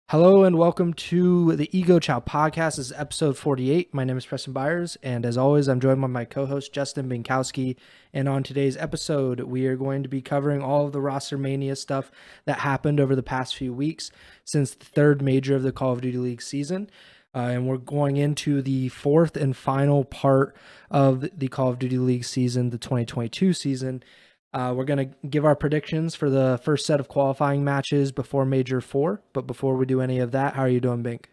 Hello and welcome to the Ego Chall Podcast. This is episode 48. My name is Preston Byers, and as always, I'm joined by my co-host Justin Binkowski. And on today's episode, we are going to be covering all of the ROSTERMANIA stuff that happened over the past few weeks since the third major of the Call of Duty League season. And we're going into the fourth and final part of the Call of Duty League season, the 2022 season. We're going to give our predictions for the first set of qualifying matches before Major 4. But before we do any of that, how are you doing, Bink?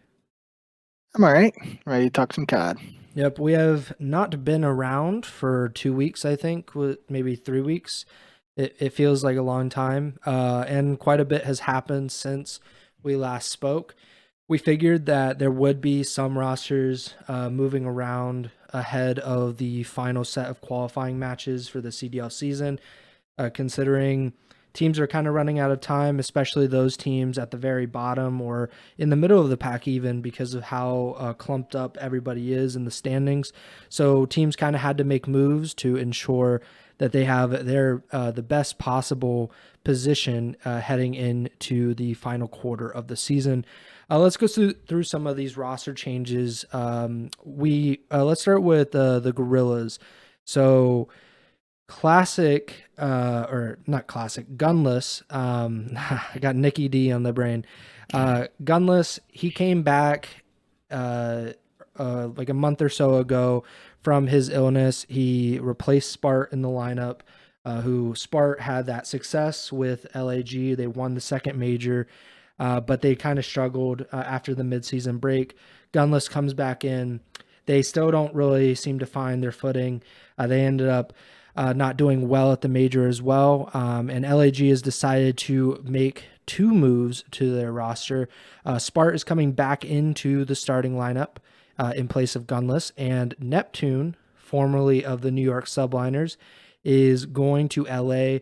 I'm all right. Ready to talk some COD. Yep, we have not been around for 2 weeks, I think, maybe 3 weeks. It feels like a long time, and quite a bit has happened since we last spoke. We figured that there would be some rosters moving around ahead of the final set of qualifying matches for the CDL season. Considering teams are kind of running out of time, especially those teams at the very bottom or in the middle of the pack even because of how clumped up everybody is in the standings. So teams kind of had to make moves to ensure that they have their the best possible position heading into the final quarter of the season. Let's go through some of these roster changes. Let's start with the Gorillas. So classic or not classic, Gunless. I got Nicky D on the brain. Gunless, he came back like a month or so ago from his illness. He replaced Spart in the lineup, who Spart had that success with LAG. They won the second major, but they kind of struggled after the midseason break. Gunless comes back in. They still don't really seem to find their footing. They ended up not doing well at the major as well. And LAG has decided to make two moves to their roster. Spart is coming back into the starting lineup in place of Gunless, and Neptune, formerly of the New York Subliners, is going to LA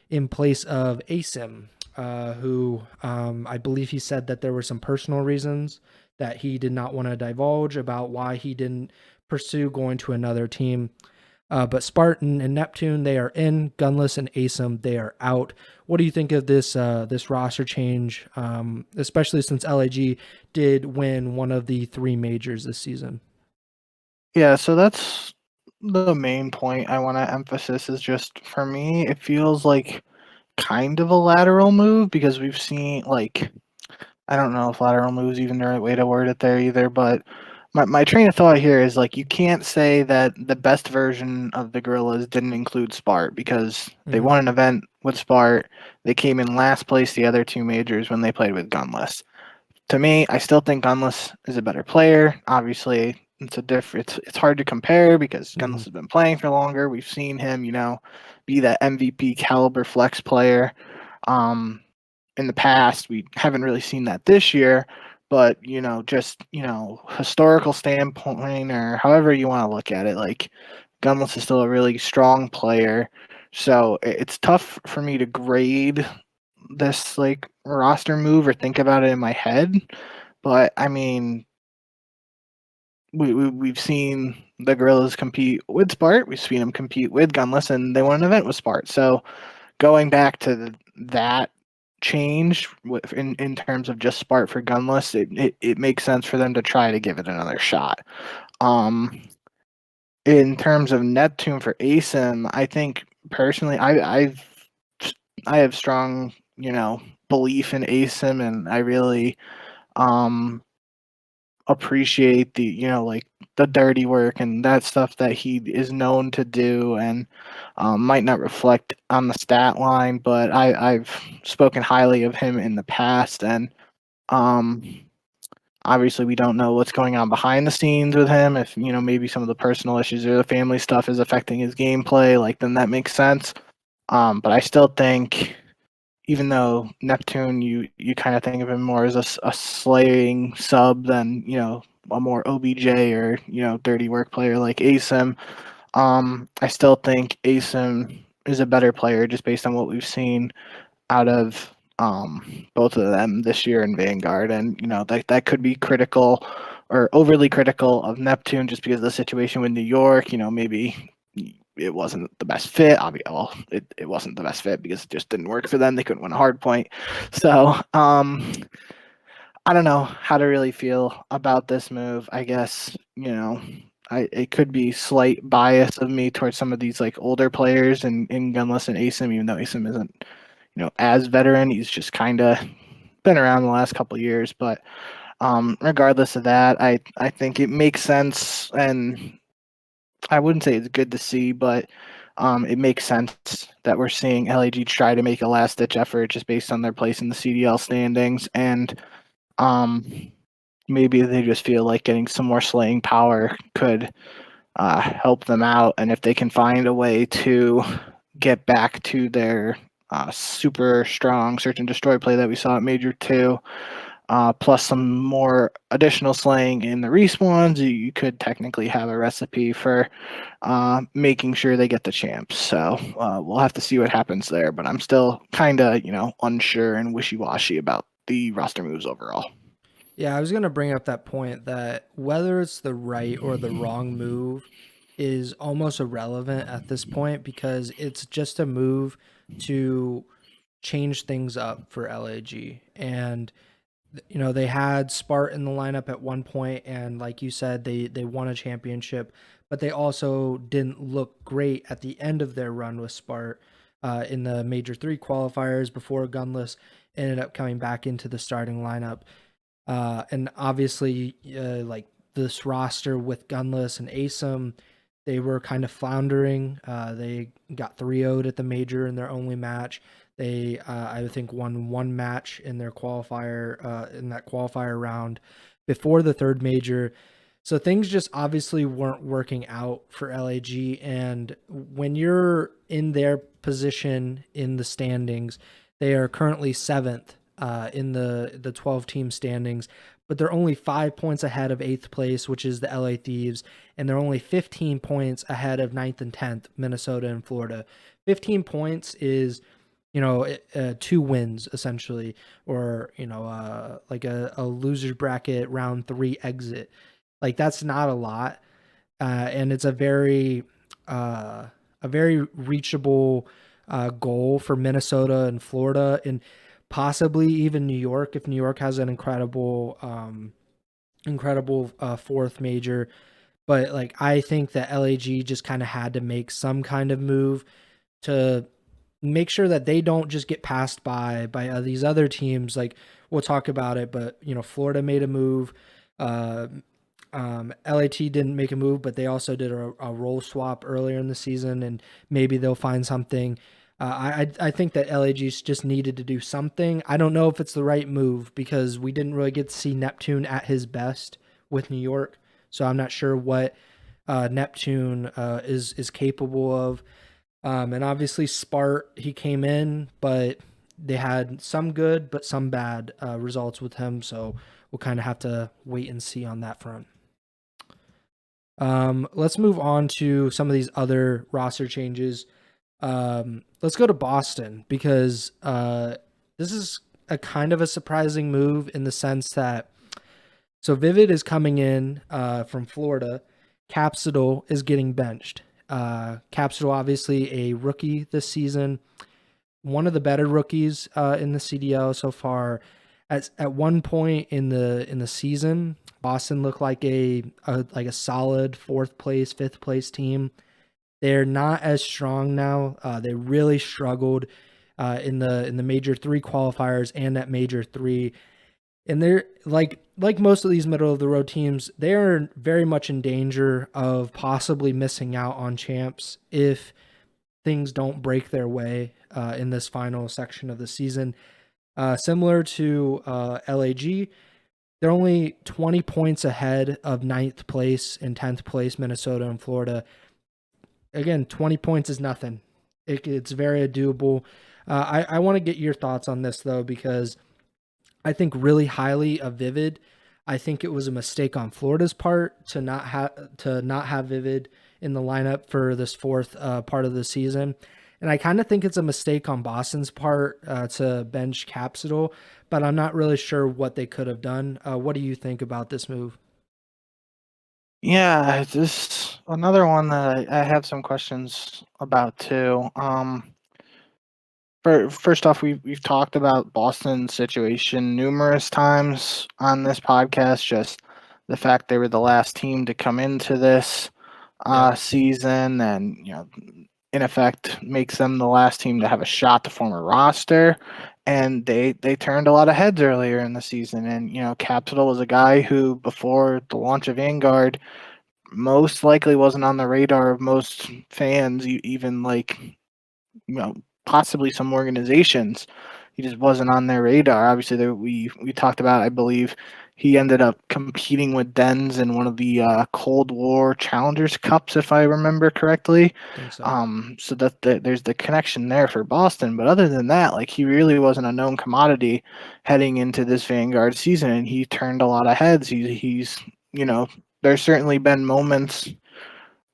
in place of Asim, who I believe he said that there were some personal reasons that he did not want to divulge about why he didn't pursue going to another team. But Spartan and Neptune, they are in. Gunless and Asim, they are out. What do you think of this roster change, especially since LAG did win one of the three majors this season? Yeah, so that's the main point I want to emphasize is just for me, it feels like kind of a lateral move because we've seen I don't know if lateral move is even the right way to word it there either, but my train of thought here is you can't say that the best version of the Gorillas didn't include Spart because they won an event with Spart. They came in last place the other two majors when they played with Gunless. To me, I still think Gunless is a better player. Obviously, it's hard to compare because Gunless has been playing for longer. We've seen him, be that MVP caliber flex player. In the past, we haven't really seen that this year, but historical standpoint or however you want to look at it, Gunless is still a really strong player. So it's tough for me to grade this roster move or think about it in my head. But I mean, we've seen the Gorillas compete with Spart. We've seen them compete with Gunless, and they won an event with Spart. So going back to that change in terms of just Spart for Gunless, it makes sense for them to try to give it another shot. In terms of Neptune for Asim, I think personally, I have strong belief in Asim, and I really appreciate the dirty work and that stuff that he is known to do, and might not reflect on the stat line, but I've spoken highly of him in the past, and obviously we don't know what's going on behind the scenes with him. If maybe some of the personal issues or the family stuff is affecting his gameplay, then that makes sense. But I still think, even though Neptune, you kind of think of him more as a slaying sub than a more OBJ or dirty work player like Asim, I still think Asim is a better player just based on what we've seen out of both of them this year in Vanguard, and that could be critical or overly critical of Neptune just because of the situation with New York. Maybe it wasn't the best fit. Well, it wasn't the best fit because it just didn't work for them. They couldn't win a hard point. So I don't know how to really feel about this move. I guess, it could be slight bias of me towards some of these like older players in Gunless and Asim, even though Asim isn't, as veteran. He's just kind of been around the last couple of years. But regardless of that, I think it makes sense, and I wouldn't say it's good to see, but it makes sense that we're seeing LAG try to make a last ditch effort just based on their place in the CDL standings, and um, maybe they just feel like getting some more slaying power could help them out, and if they can find a way to get back to their super strong search and destroy play that we saw at Major 2, plus some more additional slaying in the respawns, you could technically have a recipe for making sure they get the champs. So we'll have to see what happens there, but I'm still kind of, unsure and wishy-washy about the roster moves overall. Yeah, I was going to bring up that point that whether it's the right or the wrong move is almost irrelevant at this point because it's just a move to change things up for LAG. And they had Spart in the lineup at one point, and like you said, they won a championship, but they also didn't look great at the end of their run with Spart in the Major 3 qualifiers before Gunless ended up coming back into the starting lineup. And obviously, like this roster with Gunless and Asim, they were kind of floundering. They got 3-0'd at the major in their only match. They, I think, won one match in their qualifier, in that qualifier round before the third major. So things just obviously weren't working out for LAG. And when you're in their position in the standings, they are currently seventh in the 12 team standings, but they're only 5 points ahead of eighth place, which is the LA Thieves, and they're only 15 points ahead of ninth and 10th, Minnesota and Florida. 15 points is, 2 wins essentially, or, like a loser's bracket round 3 exit. Like that's not a lot. And it's a very reachable goal for Minnesota and Florida, and possibly even New York if New York has an incredible fourth major. But like I think that LAG just kind of had to make some kind of move to make sure that they don't just get passed by these other teams. Like we'll talk about it, but Florida made a move. Uh, LAT didn't make a move, but they also did a role swap earlier in the season, and maybe they'll find something. I think that LAG just needed to do something. I don't know if it's the right move because we didn't really get to see Neptune at his best with New York, so I'm not sure what Neptune is capable of. And obviously Spart, he came in, but they had some good but some bad results with him, so we'll kind of have to wait and see on that front. Let's move on to some of these other roster changes. Let's go to Boston because this is a kind of a surprising move in the sense that Vivid is coming in from Florida. Capsidal is getting benched. Capsidal, obviously a rookie this season, one of the better rookies in the CDL so far. At one point in the season, Boston looked like a solid fourth place, fifth place team. They're not as strong now. They really struggled in the Major 3 qualifiers and at Major 3. And they're like most of these middle of the road teams, they are very much in danger of possibly missing out on champs if things don't break their way in this final section of the season. Similar to LAG, they're only 20 points ahead of 9th place and 10th place Minnesota and Florida. Again, 20 points is nothing. It's very doable. I want to get your thoughts on this, though, because I think really highly of Vivid. I think it was a mistake on Florida's part to not have Vivid in the lineup for this fourth part of the season. And I kind of think it's a mistake on Boston's part to bench Capsidal, but I'm not really sure what they could have done. What do you think about this move? Yeah, this another one that I have some questions about too. First off, we've talked about Boston's situation numerous times on this podcast. Just the fact they were the last team to come into this Yep. season, and in effect, makes them the last team to have a shot to form a roster. And they turned a lot of heads earlier in the season. And Capital was a guy who, before the launch of Vanguard, most likely wasn't on the radar of most fans, even like possibly some organizations. He just wasn't on their radar. Obviously, we talked about. I believe he ended up competing with Dens in one of the Cold War Challengers Cups, if I remember correctly. Think so. So there's the connection there for Boston. But other than that, like, he really wasn't a known commodity heading into this Vanguard season, and he turned a lot of heads. He's there's certainly been moments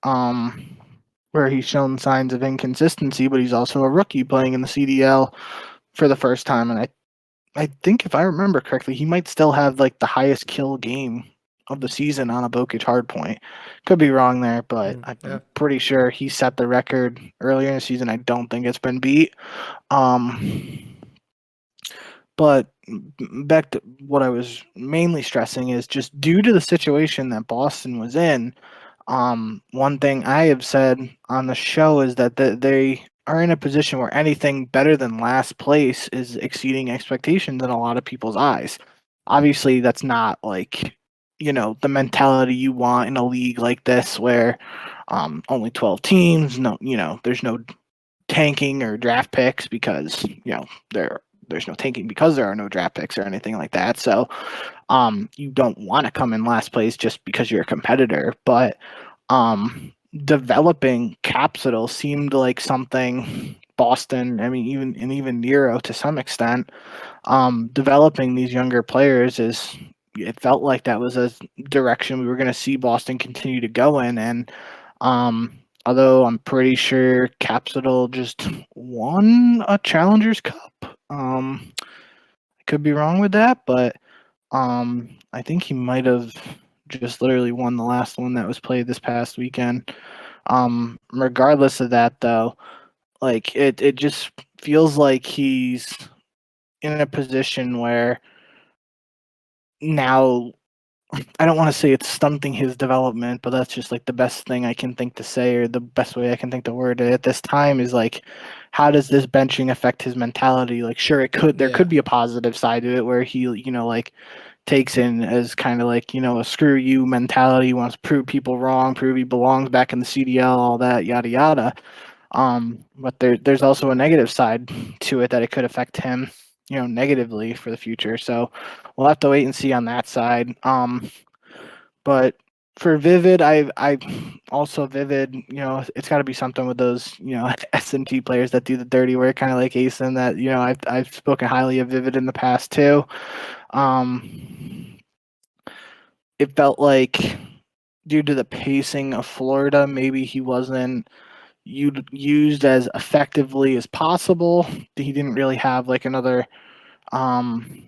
um, where he's shown signs of inconsistency, but he's also a rookie playing in the CDL for the first time. And I think, if I remember correctly, he might still have like the highest kill game of the season on a Bokeh hardpoint. Could be wrong there, but Yeah. I'm pretty sure he set the record earlier in the season. I don't think it's been beat. But back to what I was mainly stressing is just due to the situation that Boston was in. One thing I have said on the show is that they are in a position where anything better than last place is exceeding expectations in a lot of people's eyes. Obviously, that's not like the mentality you want in a league like this where only 12 teams. No, there's no tanking or draft picks because there's no tanking because there are no draft picks or anything like that. So you don't want to come in last place just because you're a competitor. But developing Capitol seemed like something Boston, I mean, even Nero to some extent, developing these younger players it felt like that was a direction we were going to see Boston continue to go in. And although I'm pretty sure Capitol just won a Challengers Cup. I could be wrong with that, but I think he might have just literally won the last one that was played this past weekend. Regardless of that, though, like it just feels like he's in a position where now I don't want to say it's stunting his development, but that's just like the best thing I can think to say, or the best way I can think to word it at this time is like, how does this benching affect his mentality? Like, sure, there could be a positive side to it where he, like takes in as kind of like, a screw you mentality, wants to prove people wrong, prove he belongs back in the CDL, all that, yada, yada. But there's also a negative side to it that it could affect him, negatively for the future. So we'll have to wait and see on that side. But for Vivid, I also Vivid, it's got to be something with those, S&T players that do the dirty work, kind of like Asen, that, I've spoken highly of Vivid in the past too. It felt like due to the pacing of Florida, maybe he wasn't used as effectively as possible. He didn't really have like another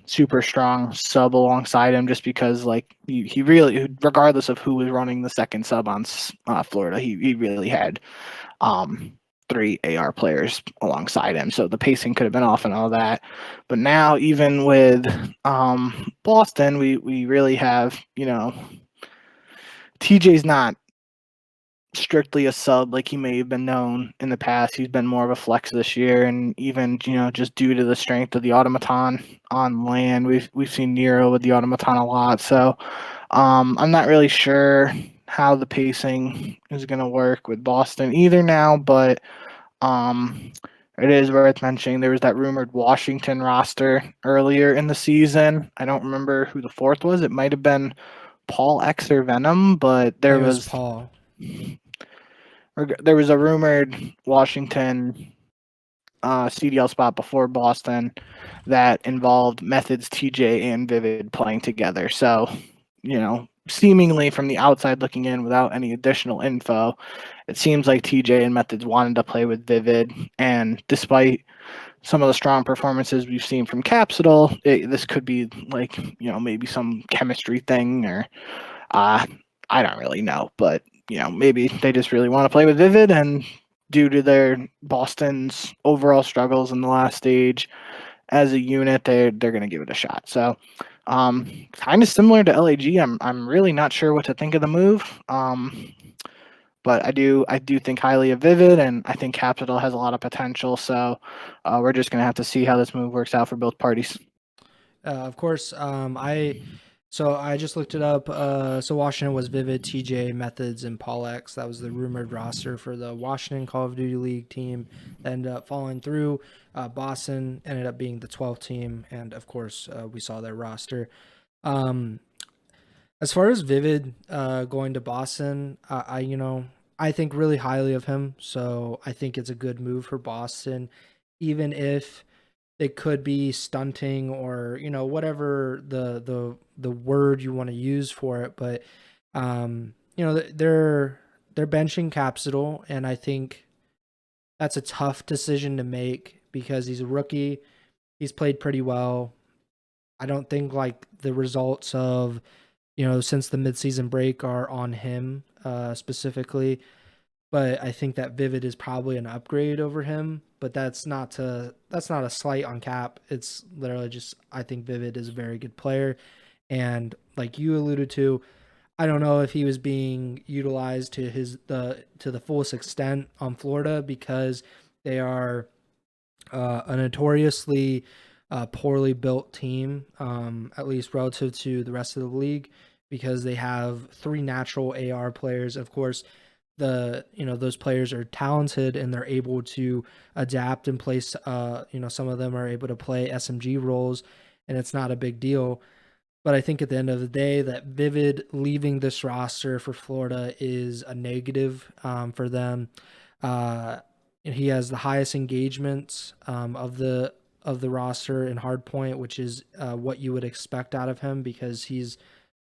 super strong sub alongside him, just because like he really, regardless of who was running the second sub on Florida, he really had 3 AR players alongside him, so the pacing could have been off and all that. But now, even with Boston, we really have, TJ's not strictly a sub like he may have been known in the past. He's been more of a flex this year, and even just due to the strength of the automaton on land, we've seen Nero with the automaton a lot. So I'm not really sure how the pacing is going to work with Boston either now, but it is worth mentioning there was that rumored Washington roster earlier in the season. I don't remember who the fourth was. It might have been Paul X or Venom, but there was was Paul. There was a rumored Washington CDL spot before Boston that involved Methods, TJ, and Vivid playing together. So, seemingly from the outside looking in without any additional info, it seems like TJ and Methods wanted to play with Vivid. And despite some of the strong performances we've seen from Capitol, this could be like, maybe some chemistry thing, or I don't really know. But maybe they just really want to play with Vivid, and due to their Boston's overall struggles in the last stage. As a unit, they're going to give it a shot. So, kind of similar to LAG. I'm really not sure what to think of the move. But I do think highly of Vivid, and I think Capital has a lot of potential. So, we're just going to have to see how this move works out for both parties. Of course, I just looked it up. So Washington was Vivid, TJ, Methods, and Paulex. That was the rumored roster for the Washington Call of Duty League team that ended up falling through. Boston ended up being the 12th team, and of course, we saw their roster. Um, as far as Vivid going to Boston, I think really highly of him. So I think it's a good move for Boston, even if they could be stunting or whatever the word you want to use for it, but they're benching Capsule, and I think that's a tough decision to make because he's a rookie. He's played pretty well. I don't think like the results of since the midseason break are on him specifically, but I think that Vivid is probably an upgrade over him. But that's not a slight on Cap. It's literally just I think Vivid is a very good player, and like you alluded to, I don't know if he was being utilized to the fullest extent on Florida because they are a notoriously poorly built team, at least relative to the rest of the league, because they have three natural AR players. Of course, those players are talented and they're able to adapt and play. Some of them are able to play SMG roles, and it's not a big deal. But I think at the end of the day, that Vivid leaving this roster for Florida is a negative for them. And he has the highest engagements of the roster in hardpoint, which is what you would expect out of him because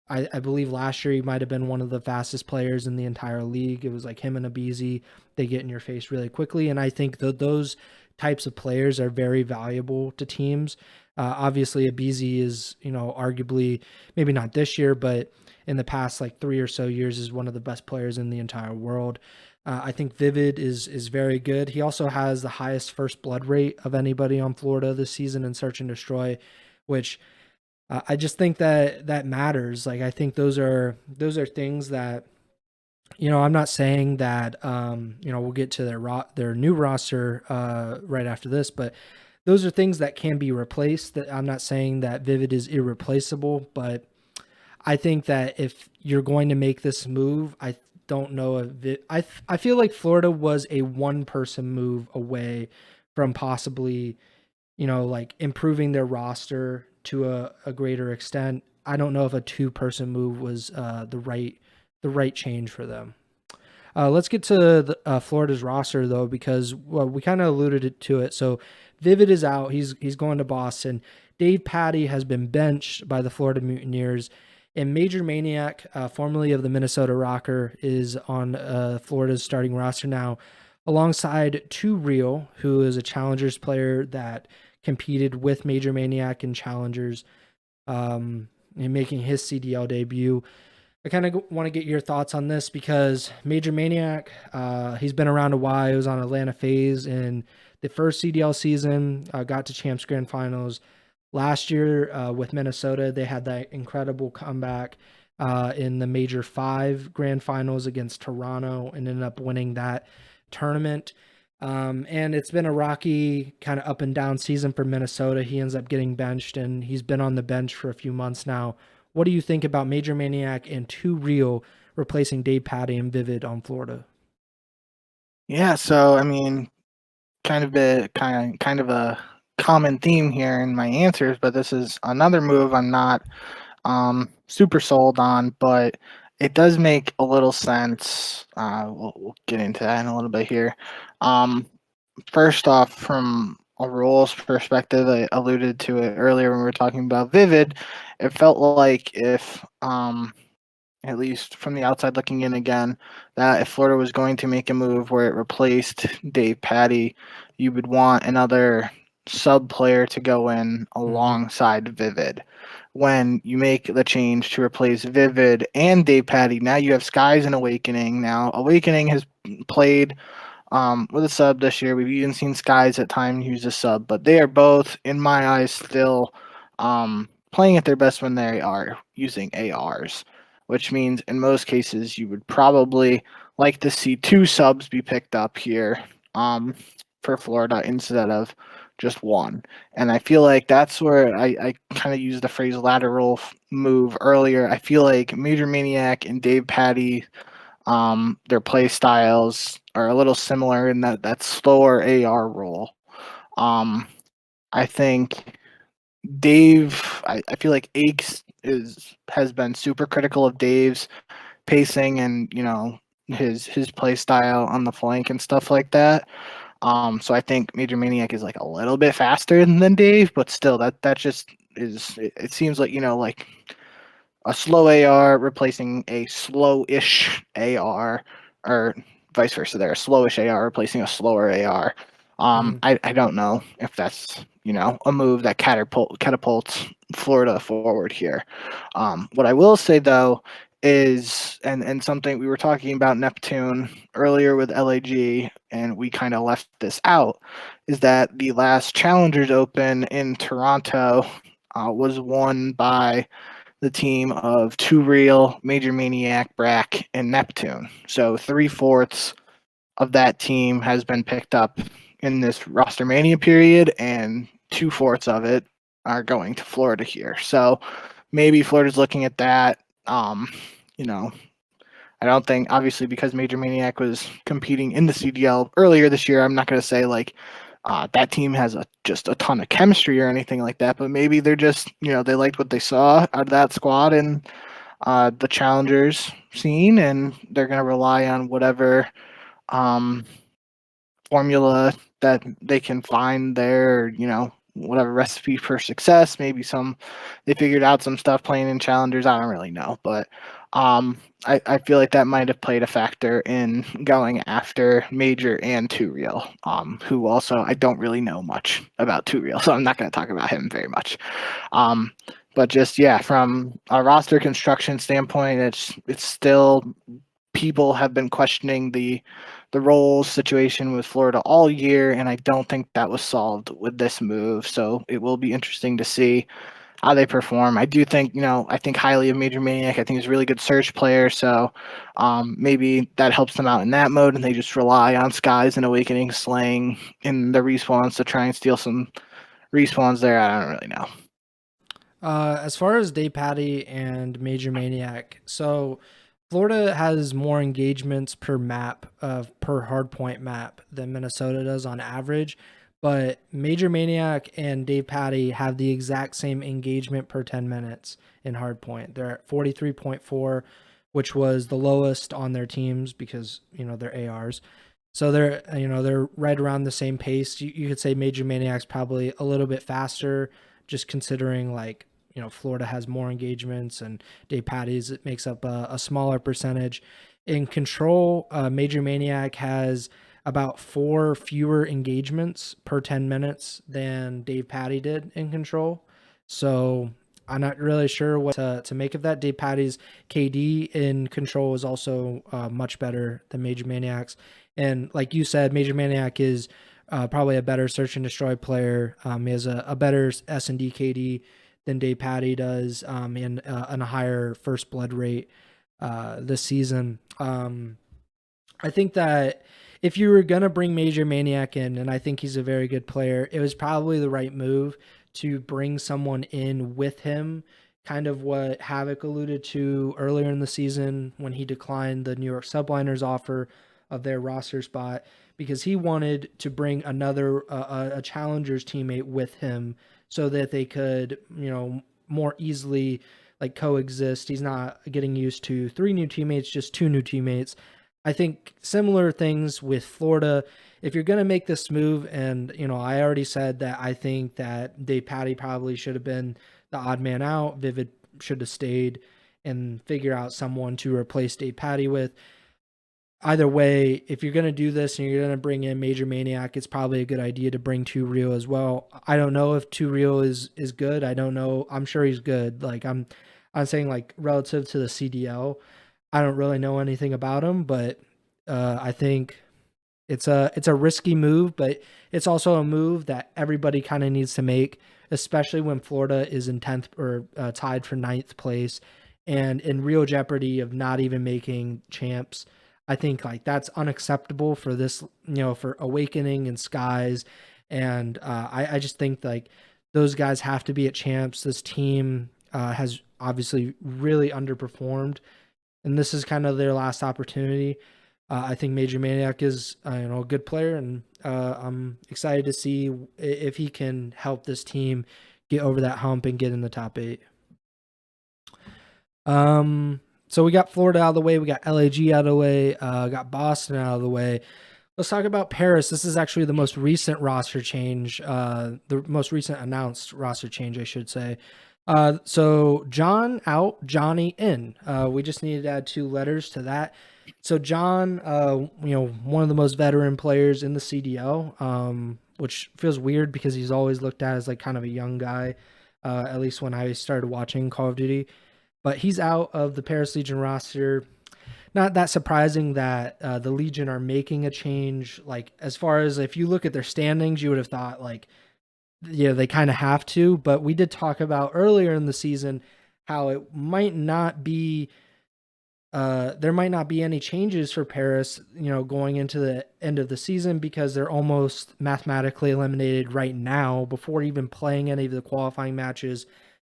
I believe last year he might have been one of the fastest players in the entire league. It was like him and Abizi. They get in your face really quickly. And I think that those types of players are very valuable to teams. Obviously, Abizi is, arguably, maybe not this year, but in the past like 3 or so years is one of the best players in the entire world. I think Vivid is very good. He also has the highest first blood rate of anybody on Florida this season in Search and Destroy, which I just think that matters. Like I think those are things that I'm not saying that we'll get to their new roster right after this, but those are things that can be replaced. That I'm not saying that Vivid is irreplaceable, but I think that if you're going to make this move, I don't know if I feel like Florida was a one person move away from possibly like improving their roster to a greater extent. I don't know if a 2-person move was the right change for them. Let's get to Florida's roster though, because we kind of alluded to it. So Vivid is out. He's going to Boston. Dave Patty has been benched by the Florida Mutineers. And Major Maniac, formerly of the Minnesota Rocker, is on Florida's starting roster now, alongside 2 Real, who is a Challengers player that competed with Major Maniac in Challengers, and making his CDL debut. I kind of want to get your thoughts on this because Major Maniac, he's been around a while. He was on Atlanta FaZe in the first CDL season, got to Champs Grand Finals. Last year with Minnesota, they had that incredible comeback in the Major 5 Grand Finals against Toronto and ended up winning that tournament. And it's been a rocky kind of up and down season for Minnesota. He ends up getting benched, and he's been on the bench for a few months now. What do you think about Major Maniac and 2 Real replacing Dave Patty and Vivid on Florida? Yeah, so I mean, kind of a common theme here in my answers, but this is another move I'm not super sold on, but it does make a little sense. We'll get into that in a little bit here. First off, from a roles perspective, I alluded to it earlier when we were talking about Vivid. It felt like if at least from the outside looking in again, that if Florida was going to make a move where it replaced Dave Patty, you would want another sub player to go in alongside Vivid. When you make the change to replace Vivid and Dave Patty, now you have Skies and Awakening. Now, Awakening has played with a sub this year. We've even seen Skies at times use a sub, but they are both, in my eyes, still playing at their best when they are using ARs, which means in most cases you would probably like to see two subs be picked up here for Florida instead of just one. And I feel like that's where I kind of used the phrase lateral move earlier. I feel like Major Maniac and Dave Patty, their play styles are a little similar in that slower AR role. I think Dave, I feel like Aches has been super critical of Dave's pacing and his play style on the flank and stuff like that. So I think Major Maniac is like a little bit faster than Dave, but still that just is. It seems like like a slow AR replacing a slow-ish AR, or vice versa. There, a slowish AR replacing a slower AR. I don't know if that's a move that catapults Florida forward here. What I will say though is, and something we were talking about Neptune earlier with LAG, and we kind of left this out, is that the last Challengers Open in Toronto was won by the team of Two Real, Major Maniac, Brack, and Neptune. So 3/4 of that team has been picked up in this ROSTERMANIA period, and 2/4 of it are going to Florida here. So maybe Florida's looking at that. I don't think, obviously, because Major Maniac was competing in the CDL earlier this year, I'm not going to say like that team has just a ton of chemistry or anything like that, but maybe they're just, they liked what they saw out of that squad and the challengers scene, and they're going to rely on whatever formula that they can find there, whatever recipe for success. Maybe they figured out some stuff playing in challengers. I don't really know, but I feel like that might have played a factor in going after Major and Two Real, who also I don't really know much about Two Real, so I'm not going to talk about him very much. But just from a roster construction standpoint, it's still, people have been questioning the roles situation with Florida all year, and I don't think that was solved with this move. So it will be interesting to see how they perform. I do think, I think highly of Major Maniac. I think he's a really good Surge player, so maybe that helps them out in that mode, and they just rely on Skies and Awakening slaying in the respawns to try and steal some respawns there. I don't really know. As far as Day Patty and Major Maniac, so Florida has more engagements per map per hardpoint map than Minnesota does on average, but Major Maniac and Dave Patty have the exact same engagement per 10 minutes in hardpoint. They're at 43.4, which was the lowest on their teams because they're ARs. So they're right around the same pace. You could say Major Maniac's probably a little bit faster, just considering Florida has more engagements and Dave Patty's, it makes up a smaller percentage. In control, Major Maniac has about 4 fewer engagements per 10 minutes than Dave Patty did in control. So I'm not really sure what to make of that. Dave Patty's KD in control is also much better than Major Maniac's. And like you said, Major Maniac is probably a better search and destroy player. He has a better S&D KD than Dave Patty does, and a higher first blood rate this season. I think that if you were going to bring Major Maniac in, and I think he's a very good player, it was probably the right move to bring someone in with him, kind of what Havoc alluded to earlier in the season when he declined the New York Subliners offer of their roster spot, because he wanted to bring another a Challengers teammate with him so that they could, more easily coexist. He's not getting used to 3 new teammates, just 2 new teammates. I think similar things with Florida. If you're going to make this move, and, I already said that I think that Dave Patty probably should have been the odd man out. Vivid should have stayed and figure out someone to replace Dave Patty with. Either way, if you're going to do this and you're going to bring in Major Maniac, it's probably a good idea to bring Two Real as well. I don't know if Two Real is good. I don't know. I'm sure he's good. I'm saying relative to the CDL, I don't really know anything about him, but I think It's a risky move, but it's also a move that everybody kind of needs to make, especially when Florida is in 10th or tied for ninth place and in real jeopardy of not even making champs. I think like that's unacceptable for this, for Awakening and Skies. And I just think like those guys have to be at champs. This team has obviously really underperformed, and this is kind of their last opportunity. I think Major Maniac is a good player, and I'm excited to see if he can help this team get over that hump and get in the top 8. So we got Florida out of the way, we got LAG out of the way, got Boston out of the way. Let's talk about Paris. This is actually the most recent roster change, the most recent announced roster change, I should say. So John out, Johnny in. We just needed to add 2 letters to that. So John, one of the most veteran players in the CDL, which feels weird because he's always looked at as like kind of a young guy, at least when I started watching Call of Duty. But he's out of the Paris Legion roster. Not that surprising that the Legion are making a change. Like as far as if you look at their standings, you would have thought like, yeah, they kind of have to. But we did talk about earlier in the season how it might not be. There might not be any changes for Paris, going into the end of the season because they're almost mathematically eliminated right now before even playing any of the qualifying matches.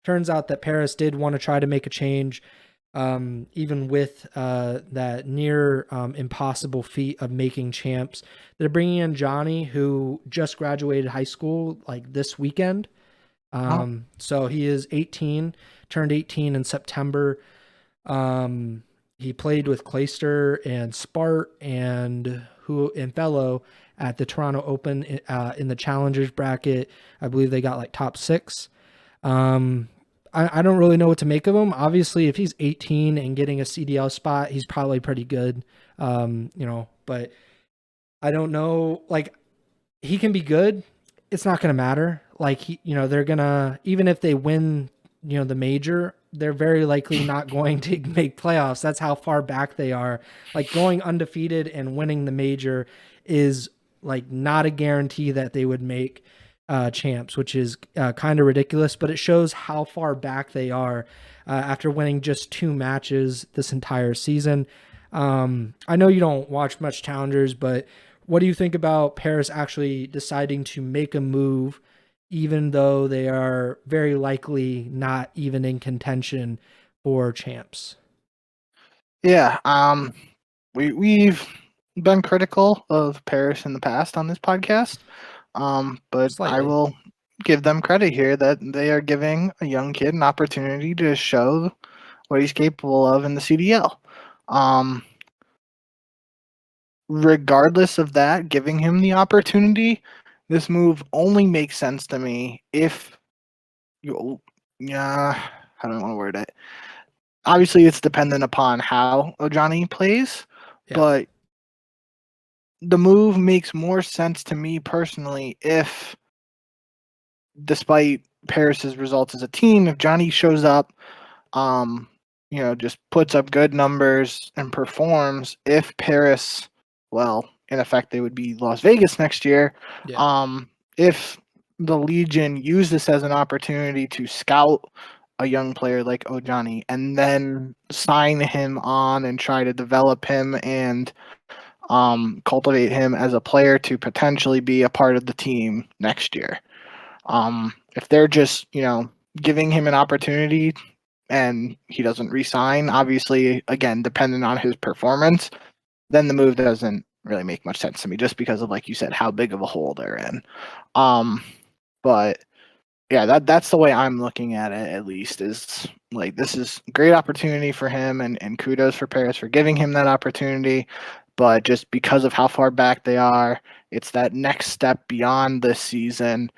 Turns out that Paris did want to try to make a change, even with that near impossible feat of making champs. They're bringing in Johnny, who just graduated high school like this weekend. So he is 18, turned 18 in September. He played with Clayster and Spart and Fellow at the Toronto Open in the Challengers bracket. I believe they got like top 6. I don't really know what to make of him. Obviously, if he's 18 and getting a CDL spot, he's probably pretty good. But I don't know. Like, he can be good. It's not going to matter. Like, they're going to, even if they win, the major, they're very likely not going to make playoffs. That's how far back they are. Like, going undefeated and winning the major is like not a guarantee that they would make champs, which is kind of ridiculous, but it shows how far back they are after winning just 2 matches this entire season. I know you don't watch much challengers, but what do you think about Paris actually deciding to make a move, even though they are very likely not even in contention for champs? Yeah, we've been critical of Paris in the past on this podcast. But I Slightly. will give them credit here that they are giving a young kid an opportunity to show what he's capable of in the CDL. Regardless of that, giving him the opportunity, this move only makes sense to me if you, yeah, how do I want to word it? Obviously, it's dependent upon how Ojani plays, but the move makes more sense to me personally if, despite Paris's results as a team, if Johnny shows up, just puts up good numbers and performs, if Paris, well, in effect, they would be Las Vegas next year. If the Legion use this as an opportunity to scout a young player like Ojani and then sign him on and try to develop him and cultivate him as a player to potentially be a part of the team next year. If they're just, giving him an opportunity and he doesn't resign, obviously, again, depending on his performance, then the move doesn't really make much sense to me just because of, like you said, how big of a hole they're in. But yeah, that's the way I'm looking at it, at least, is like this is a great opportunity for him and kudos for Paris for giving him that opportunity. But just because of how far back they are, it's that next step beyond this season,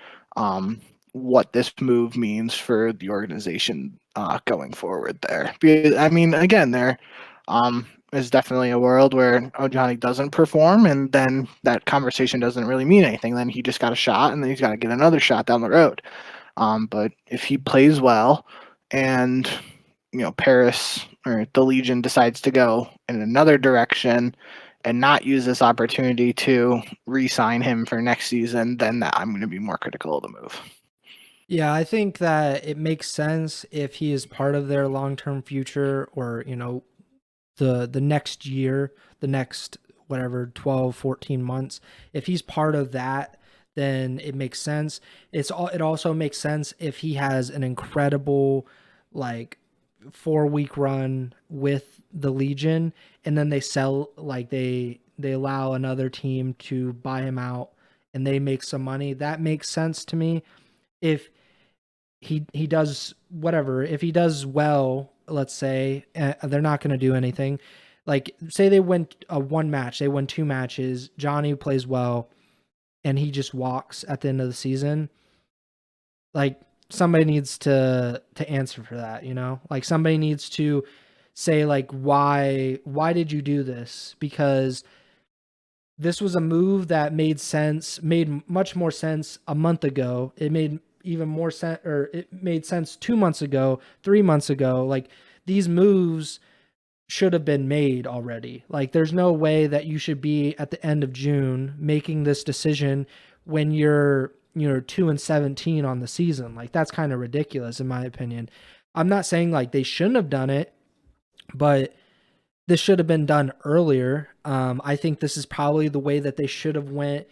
what this move means for the organization going forward there. Because, I mean, again, there is definitely a world where Ojani doesn't perform, and then that conversation doesn't really mean anything. Then he just got a shot, and then he's got to get another shot down the road. But if he plays well and, Paris or the Legion decides to go in another direction and not use this opportunity to re-sign him for next season, then that I'm going to be more critical of the move. Yeah, I think that it makes sense if he is part of their long-term future, or, the next year, the next whatever 12, 14 months. If he's part of that, then it makes sense. It also makes sense if he has an incredible like 4-week run with the Legion, and then they sell, like they allow another team to buy him out and they make some money. That makes sense to me. If he does whatever, if he does well, let's say, they're not going to do anything. Like, say they win one match, they win 2 matches, Johnny plays well, and he just walks at the end of the season. Like, somebody needs to answer for that, Like, somebody needs to say, like, why did you do this? Because this was a move that made much more sense a month ago. It made even more sense, or it made sense 2 months ago, 3 months ago. Like, these moves should have been made already. Like, there's no way that you should be at the end of June making this decision when you're 2-17 on the season. Like, that's kind of ridiculous in my opinion. I'm not saying like they shouldn't have done it, but this should have been done earlier. I think this is probably the way that they should have went.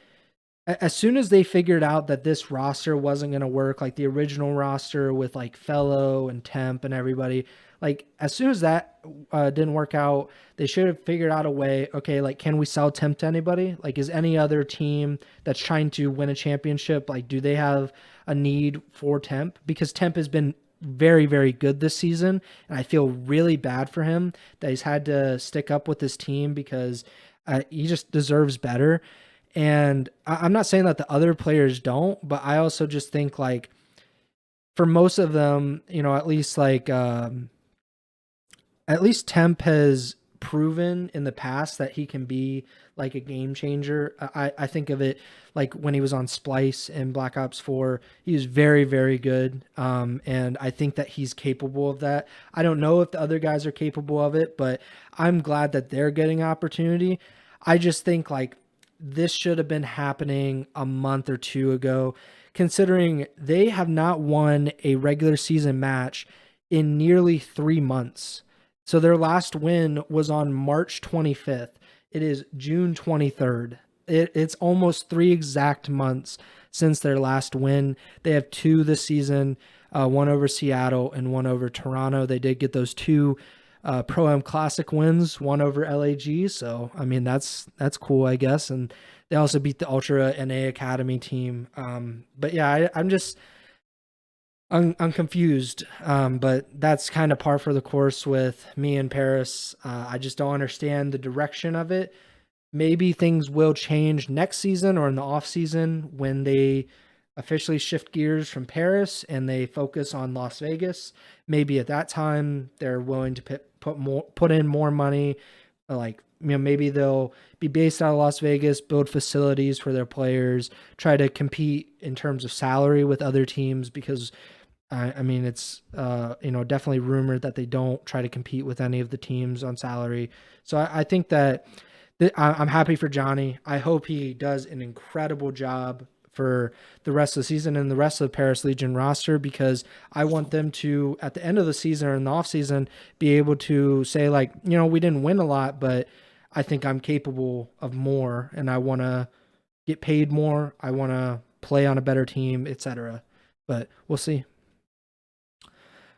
As soon as they figured out that this roster wasn't going to work, like the original roster with like Fellow and Temp and everybody, like as soon as that didn't work out, they should have figured out a way. Okay, like, can we sell Temp to anybody? Like, is any other team that's trying to win a championship, like, do they have a need for Temp? Because Temp has been very, very good this season, and I feel really bad for him that he's had to stick up with this team, because he just deserves better. And I'm not saying that the other players don't, but I also just think, like, for most of them, at least Temp has proven in the past that he can be like a game changer. I think of it like when he was on Splice in Black Ops 4, he was very, very good. And I think that he's capable of that. I don't know if the other guys are capable of it, but I'm glad that they're getting opportunity. I just think like this should have been happening a month or 2 ago, considering they have not won a regular season match in nearly 3 months. So their last win was on March 25th. It is June 23rd. It's almost 3 exact months since their last win. They have 2 this season, one over Seattle and one over Toronto. They did get those 2 Pro-Am Classic wins, one over LAG. So, I mean, that's cool, I guess. And they also beat the Ultra NA Academy team. But yeah, I'm confused, but that's kind of par for the course with me and Paris. I just don't understand the direction of it. Maybe things will change next season or in the off season when they officially shift gears from Paris and they focus on Las Vegas. Maybe at that time they're willing to put in more money. Like, maybe they'll be based out of Las Vegas, build facilities for their players, try to compete in terms of salary with other teams, because I mean, it's definitely rumored that they don't try to compete with any of the teams on salary. So I think that I'm happy for Johnny. I hope he does an incredible job for the rest of the season and the rest of the Paris Legion roster, because I want them to, at the end of the season or in the off season, be able to say, like, we didn't win a lot, but I think I'm capable of more, and I want to get paid more. I want to play on a better team, etc. But we'll see.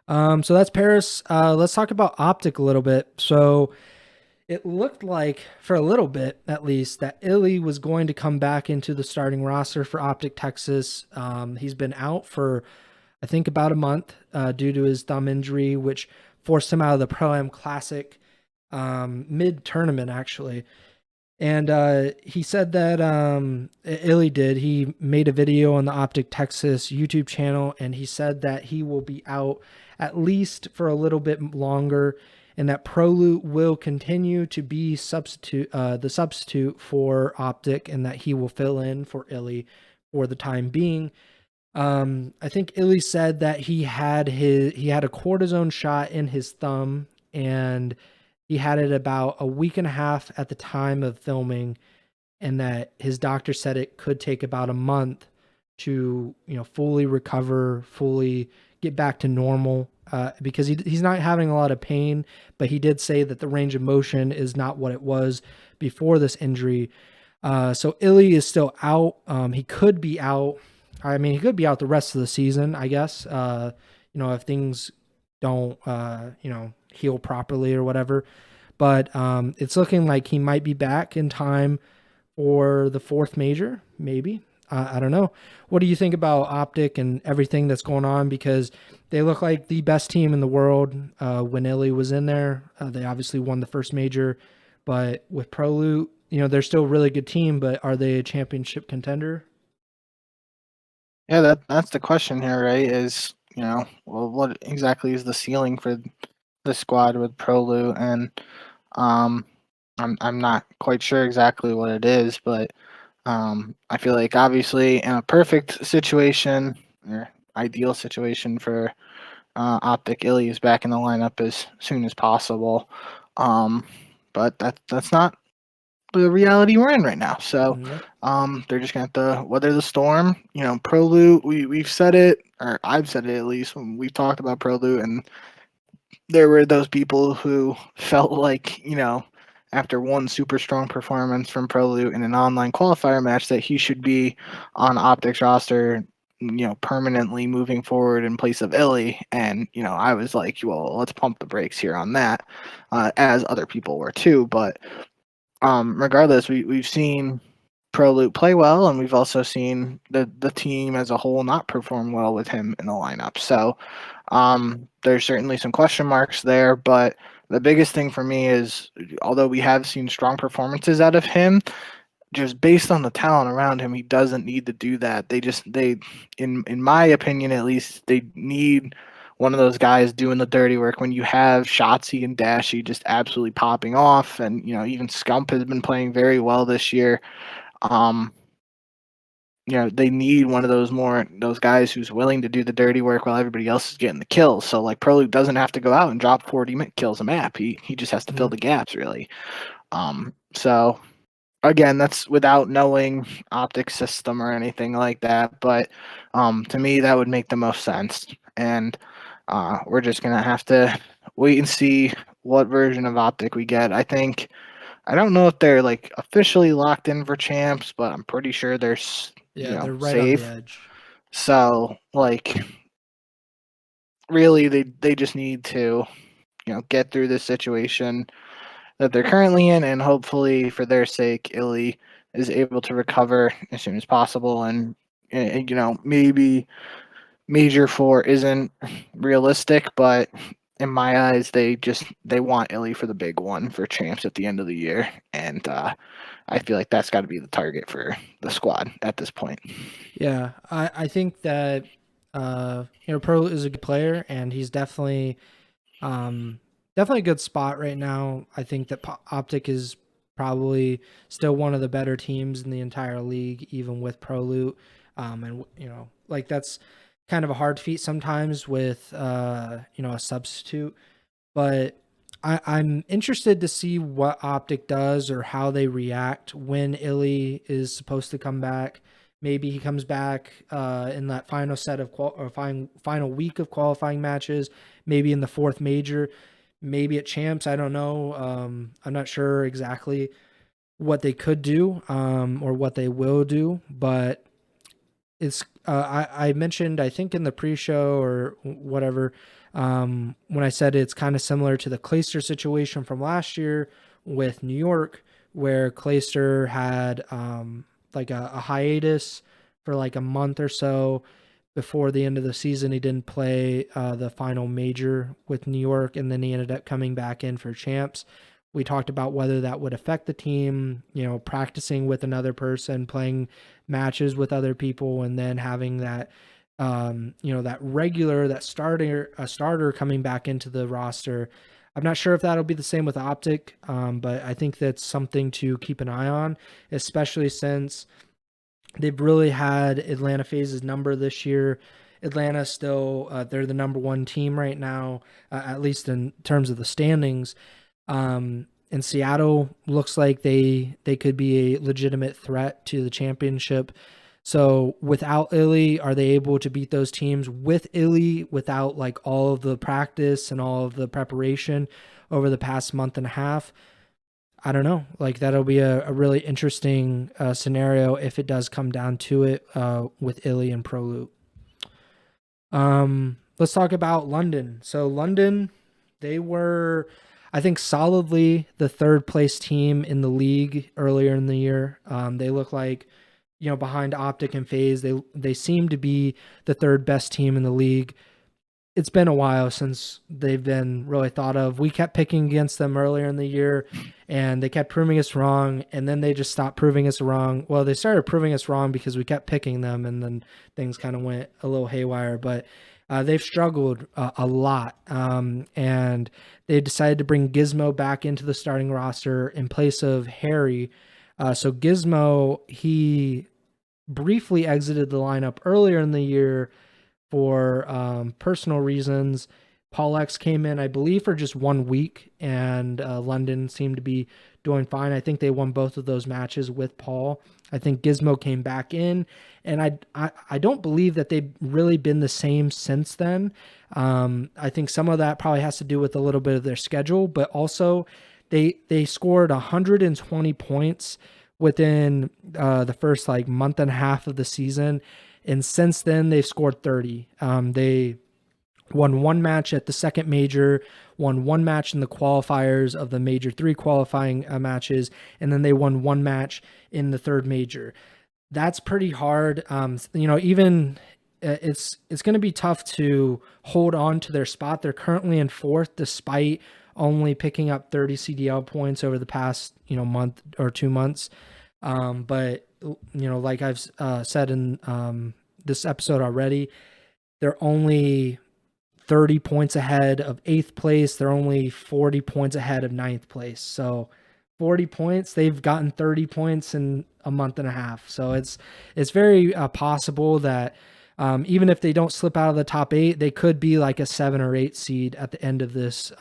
So that's Paris. Let's talk about Optic a little bit. So it looked like, for a little bit at least, that Illy was going to come back into the starting roster for Optic Texas. He's been out for, I think, about a month due to his thumb injury, which forced him out of the Pro-Am Classic mid-tournament, actually. And he said that Illy did. He made a video on the Optic Texas YouTube channel, and he said that he will be out at least for a little bit longer, and that ProLoot will continue to be the substitute for Optic, and that he will fill in for Illy for the time being. I think Illy said that he had a cortisone shot in his thumb, and he had it about a week and a half at the time of filming, and that his doctor said it could take about a month to fully recover, fully get back to normal, because he's not having a lot of pain, but he did say that the range of motion is not what it was before this injury. So Illy is still out. He could be out. I mean, he could be out the rest of the season, I guess. If things don't, heal properly or whatever. But it's looking like he might be back in time for the fourth major, maybe. I don't know. What do you think about Optic and everything that's going on? Because they look like the best team in the world when Illy was in there. They obviously won the first major, but with ProLoot, they're still a really good team, but are they a championship contender? Yeah, that's the question here, right? Is well, what exactly is the ceiling for the squad with Prolu? And um, I'm not quite sure exactly what it is, but I feel like obviously in a perfect situation or ideal situation for Optic, Illy is back in the lineup as soon as possible. Um, but that's not the reality we're in right now. So Yeah. they're just gonna have to weather the storm. Prolu, we've said it, or I've said it at least when we've talked about Prolu, and there were those people who felt like, after one super strong performance from Prolu in an online qualifier match, that he should be on Optics roster, permanently moving forward in place of Illy. And, I was like, well, let's pump the brakes here on that, as other people were too. But regardless, we've seen Prolute play well, and we've also seen the team as a whole not perform well with him in the lineup. So there's certainly some question marks there, but the biggest thing for me is, although we have seen strong performances out of him, just based on the talent around him, he doesn't need to do that. They in my opinion at least, they need one of those guys doing the dirty work when you have Shotzi and Dashy just absolutely popping off, and even Scump has been playing very well this year. Um, they need one of those guys who's willing to do the dirty work while everybody else is getting the kills. So like Prolute doesn't have to go out and drop 40 kills a map. He just has to fill Mhm. the gaps really. So again, that's without knowing optic system or anything like that. But to me, that would make the most sense. And we're just gonna have to wait and see what version of optic we get. I don't know if they're like officially locked in for champs, but I'm pretty sure they're Yeah, they're right on the safe. edge. So like really, they just need to get through this situation that they're currently in, and hopefully for their sake, Illy is able to recover as soon as possible. And maybe Major Four isn't realistic, but in my eyes, they want Illy for the big one for champs at the end of the year, and I feel like that's got to be the target for the squad at this point. Yeah, I think that Pro is a good player, and he's definitely a good spot right now. I think that Optic is probably still one of the better teams in the entire league, even with ProLoot. And like that's kind of a hard feat sometimes with a substitute. But I'm interested to see what Optic does or how they react when Illy is supposed to come back. Maybe he comes back in that final set of final week of qualifying matches. Maybe in the fourth major. Maybe at champs. I don't know. I'm not sure exactly what they could do or what they will do, but it's I mentioned, I think in the pre-show or whatever, when I said it's kind of similar to the Clayster situation from last year with New York, where Clayster had like a hiatus for like a month or so before the end of the season. He didn't play the final major with New York, and then he ended up coming back in for champs. We talked about whether that would affect the team, practicing with another person, playing matches with other people, and then having that, that regular, that starter coming back into the roster. I'm not sure if that'll be the same with Optic, but I think that's something to keep an eye on, especially since they've really had Atlanta FaZe's number this year. Atlanta still, they're the number one team right now, at least in terms of the standings. And Seattle looks like they could be a legitimate threat to the championship. So without Illy, are they able to beat those teams? With Illy, without like all of the practice and all of the preparation over the past month and a half, I don't know. Like that'll be a really interesting scenario if it does come down to it with Illy and Pro Loop. Let's talk about London. So London, they were, I think, solidly the third place team in the league earlier in the year. They look like, behind Optic and FaZe, they seem to be the third best team in the league. It's been a while since they've been really thought of. We kept picking against them earlier in the year, and they kept proving us wrong, and then they just stopped proving us wrong. Well, they started proving us wrong because we kept picking them, and then things kind of went a little haywire. But they've struggled a lot, and they decided to bring Gizmo back into the starting roster in place of Harry. So Gizmo, he briefly exited the lineup earlier in the year for personal reasons. Paul X came in, I believe, for just 1 week, and London seemed to be doing fine. I think they won both of those matches with Paul. I think Gizmo came back in, and I don't believe that they've really been the same since then. I think some of that probably has to do with a little bit of their schedule, but also they scored 120 points within the first like month and a half of the season. And since then, they've scored 30. They won one match at the second major, won one match in the qualifiers of the major 3 qualifying matches, and then they won one match in the third major. That's pretty hard. Even it's going to be tough to hold on to their spot. They're currently in 4th, despite only picking up 30 CDL points over the past month or 2 months. But like I've said in this episode already, they're only 30 points ahead of 8th place. They're only 40 points ahead of 9th place. So 40 points, they've gotten 30 points in a month and a half. So it's very possible that even if they don't slip out of the top 8, they could be like a 7 or 8 seed at the end of this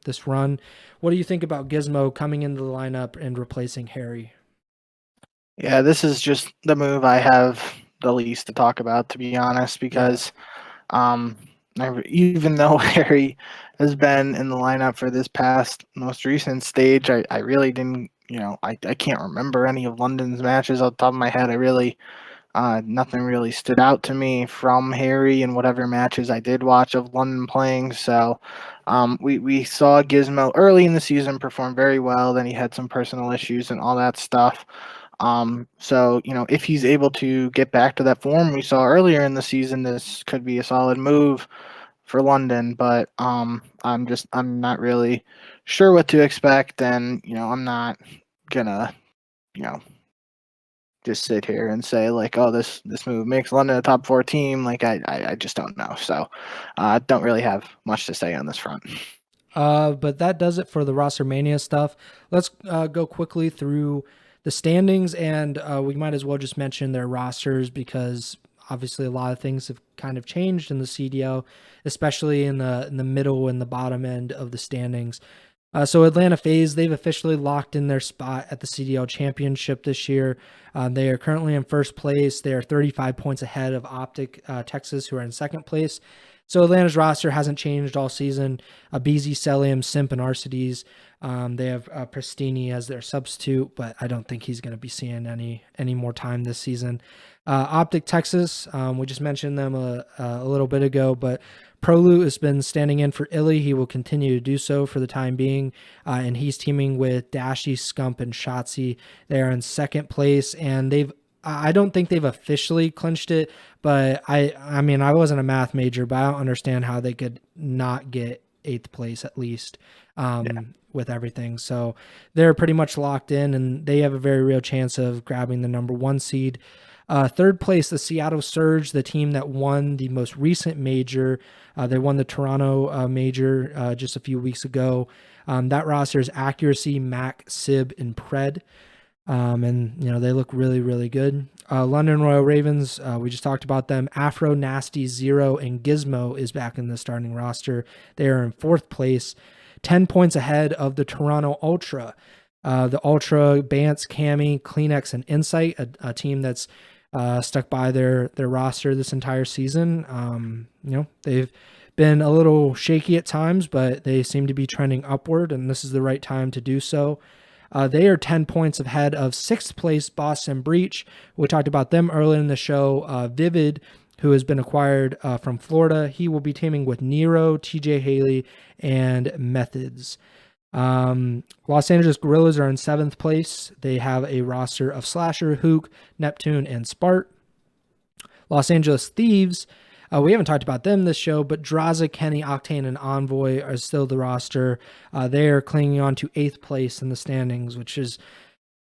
this run. What do you think about Gizmo coming into the lineup and replacing Harry? Yeah, this is just the move I have the least to talk about, to be honest, because even though Harry has been in the lineup for this past most recent stage, I really didn't, I can't remember any of London's matches off the top of my head. I really, nothing really stood out to me from Harry in whatever matches I did watch of London playing. So we saw Gizmo early in the season perform very well. Then he had some personal issues and all that stuff. So, if he's able to get back to that form we saw earlier in the season, this could be a solid move for London, but I'm not really sure what to expect, and I'm not gonna just sit here and say like, oh, this move makes London a top 4 team. Like I just don't know. So I don't really have much to say on this front. But that does it for the ROSTERMANIA stuff. Let's go quickly through the standings, and we might as well just mention their rosters because obviously a lot of things have kind of changed in the CDL, especially in the middle and the bottom end of the standings. So Atlanta FaZe, they've officially locked in their spot at the CDL championship this year. They are currently in first place. They are 35 points ahead of Optic Texas, who are in second place. So Atlanta's roster hasn't changed all season. BZ, Celium, Simp, and Arcides. They have Prestini as their substitute, but I don't think he's going to be seeing any more time this season. Optic Texas, we just mentioned them a little bit ago, but Prolu has been standing in for Illy. He will continue to do so for the time being, and he's teaming with Dashy, Scump, and Shotzi. They are in second place, and I don't think they've officially clinched it, but I mean, I wasn't a math major, but I don't understand how they could not get 8th place at least with everything. So they're pretty much locked in, and they have a very real chance of grabbing the number 1 seed. Third place, the Seattle Surge, the team that won the most recent major. They won the Toronto major just a few weeks ago. That roster is Accuracy, Mac, Sib, and Pred. And they look really, really good. London Royal Ravens, we just talked about them. Afro, Nasty, Zero, and Gizmo is back in the starting roster. They are in 4th place. 10 points ahead of the Toronto Ultra. The Ultra, Bance, Cami, Kleenex, and Insight, a team that's stuck by their roster this entire season. They've been a little shaky at times, but they seem to be trending upward, and this is the right time to do so. They are 10 points ahead of 6th place Boston Breach. We talked about them earlier in the show. Vivid, who has been acquired from Florida, he will be teaming with Nero, TJ Haley, and Methods. Los Angeles Guerrillas are in 7th place. They have a roster of Slasher, Hook, Neptune, and Spart. Los Angeles Thieves, we haven't talked about them this show, but Draza, Kenny, Octane, and Envoy are still the roster. They are clinging on to 8th place in the standings, which is